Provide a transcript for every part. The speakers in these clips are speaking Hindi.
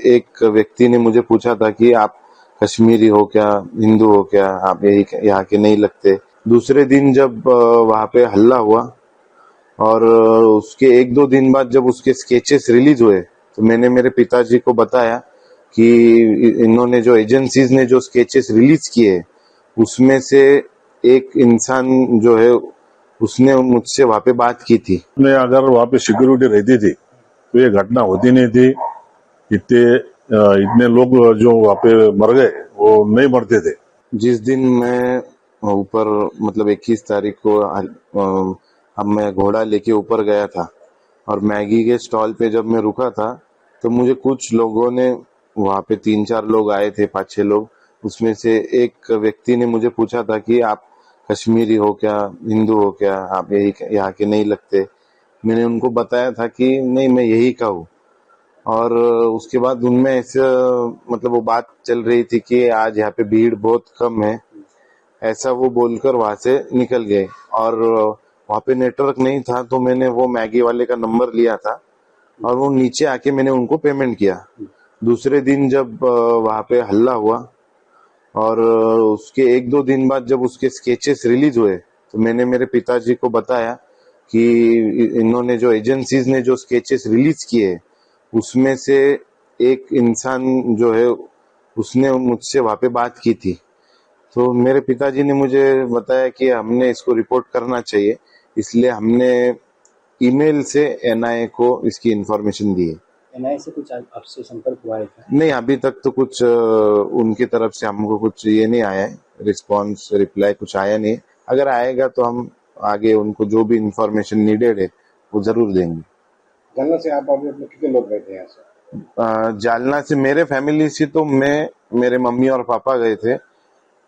एक व्यक्ति ने मुझे पूछा था कि आप कश्मीरी हो क्या, हिंदू हो क्या, आप यही यहाँ के नहीं लगते। दूसरे दिन जब वहाँ पे हल्ला हुआ और उसके एक दो दिन बाद जब उसके स्केचेस रिलीज हुए तो मैंने मेरे पिताजी को बताया कि इन्होंने जो एजेंसीज ने जो स्केचेस रिलीज किए उसमें से एक इंसान जो है उसने मुझसे वहाँ पे बात की थी। ने अगर वहाँ पे सिक्योरिटी रहती थी तो ये घटना होती नहीं थी। इतने लोग जो वहाँ पे मर गए वो नहीं मरते थे। जिस दिन मैं ऊपर मतलब 21 तारीख को अब मैं घोड़ा लेके ऊपर गया था और मैगी के स्टॉल पे जब मैं रुका था तो मुझे कुछ लोगों ने वहाँ पे 3-4 लोग आए थे, 5-6 लोग। उसमें से एक व्यक्ति ने मुझे पूछा था कि आप कश्मीरी हो क्या, हिंदू हो क्या, आप यही यहाँ के नहीं लगते। मैंने उनको बताया था कि नहीं, मैं यही का हूँ। और उसके बाद उनमें ऐसे मतलब वो बात चल रही थी कि आज यहाँ पे भीड़ बहुत कम है, ऐसा वो बोलकर वहां से निकल गए। और वहां पे नेटवर्क नहीं था तो मैंने वो मैगी वाले का नंबर लिया था और वो नीचे आके मैंने उनको पेमेंट किया। दूसरे दिन जब वहां पे हल्ला हुआ और उसके एक दो दिन बाद जब उसके स्केचेस रिलीज हुए तो मैंने मेरे पिताजी को बताया कि इन्होंने जो एजेंसीज ने जो स्केचेस रिलीज किए उसमें से एक इंसान जो है उसने मुझसे वहां पे बात की थी। तो मेरे पिताजी ने मुझे बताया कि हमने इसको रिपोर्ट करना चाहिए, इसलिए हमने ईमेल से एनआईए को इसकी इंफॉर्मेशन दी है। एनआईए से कुछ आपसे संपर्क हुआ है क्या? नहीं, अभी तक तो कुछ उनकी तरफ से हमको कुछ ये नहीं आया है, रिस्पॉन्स रिप्लाई कुछ आया नहीं। अगर आएगा तो हम आगे उनको जो भी इंफॉर्मेशन नीडेड है वो जरूर देंगे। जालना से आप अभी अपने कितने लोग गए थे यहाँ से? जालना से मेरे फैमिली से तो मैं, मेरे मम्मी और पापा गए थे।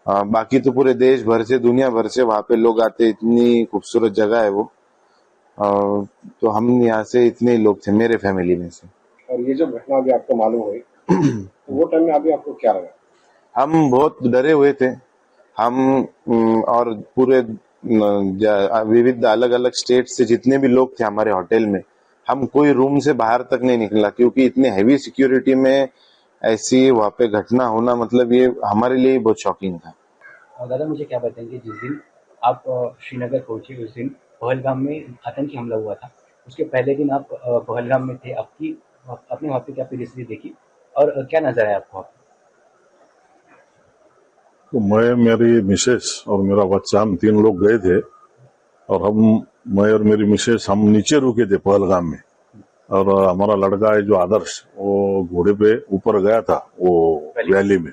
बाकी तो पूरे देश भर से, दुनिया भर से वहाँ पे लोग आते, इतनी खूबसूरत जगह है वो। तो हम यहाँ से इतने ही लोग थे मेरे फैमिली में से। और ये जो घटना अभी आपको मालूम हुई तो वो टाइम में अभी आपको क्या लगा? हम बहुत डरे हुए थे। हम और पूरे विविध अलग अलग स्टेट से जितने भी लोग थे हमारे होटल में, हम कोई रूम से बाहर तक नहीं निकला क्योंकि इतने हैवी सिक्योरिटी में ऐसी वहाँ पे घटना होना मतलब ये हमारे लिए बहुत शॉकिंग था। दादा मुझे क्या बताएंगे, जिस दिन आप श्रीनगर पहुंचे उस दिन पहलगाम में आतंकी हमला हुआ था, उसके पहले दिन आप पहलगाम में थे। आपने वहाँ पे क्या परिस्थिति देखी और क्या नजर आया आपको? तो मैं, मेरी मिसेस और मेरा बच्चा, हम 3 लोग गए थे और मैं और मेरी मिसेस हम नीचे रुके थे पहलगाम में। और हमारा लड़का है जो आदर्श, वो घोड़े पे ऊपर गया था वो वैली में।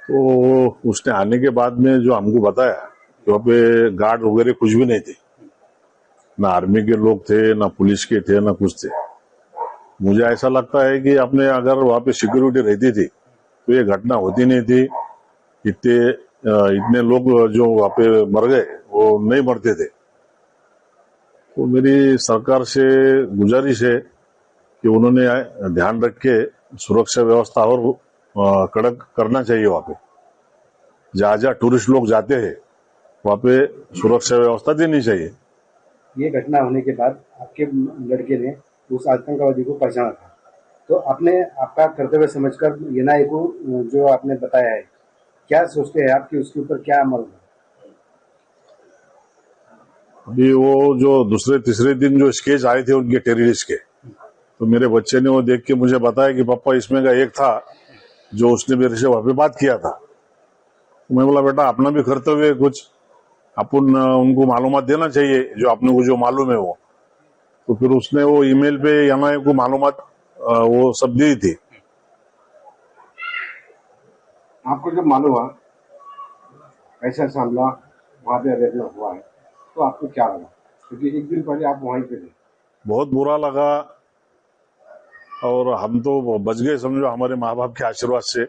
तो उसने आने के बाद में जो हमको बताया कि वहाँ पे गार्ड वगैरह कुछ भी नहीं थे, ना आर्मी के लोग थे, ना पुलिस के थे, ना कुछ थे। मुझे ऐसा लगता है कि आपने अगर वहाँ पे सिक्योरिटी रहती थी तो ये घटना होती नहीं थी। इतने लोग जो वहाँ पे मर गए वो नहीं मरते थे। तो मेरी सरकार से गुजारिश है कि उन्होंने ध्यान रख के सुरक्षा व्यवस्था और कड़क करना चाहिए। वहाँ पे जहाँ जहाँ टूरिस्ट लोग जाते हैं वहाँ पे सुरक्षा व्यवस्था देनी चाहिए। ये घटना होने के बाद आपके लड़के ने उस आतंकवादी को पहचाना था, तो आपने आपका कर्तव्य समझकर एनआईए को जो आपने बताया है, क्या सोचते हैं आप कि उसके ऊपर क्या अमल है? अभी वो जो दूसरे तीसरे दिन जो स्केच आए थे उनके टेररिस्ट के, तो मेरे बच्चे ने वो देख के मुझे बताया कि पापा इसमें का एक था जो उसने मेरे से वहां पे बात किया था। तो मैं बोला बेटा अपना भी कर्तव्य है, कुछ अपन उनको मालूमात देना चाहिए जो अपने को जो मालूम है वो। तो फिर उसने वो ईमेल पे एनआईए को मालूमात वो सब दी थी। आपको जब मालूम हुआ ऐसा हमला वहाँ पे अरेंज हुआ है तो आपको क्या लगा, क्योंकि एक दिन पहले आप वहीं पे थे? बहुत बुरा लगा और हम तो बच गए समझो हमारे माँ बाप के आशीर्वाद से,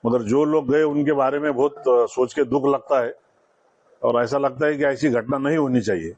मगर जो लोग गए उनके बारे में बहुत सोच के दुख लगता है और ऐसा लगता है कि ऐसी घटना नहीं होनी चाहिए।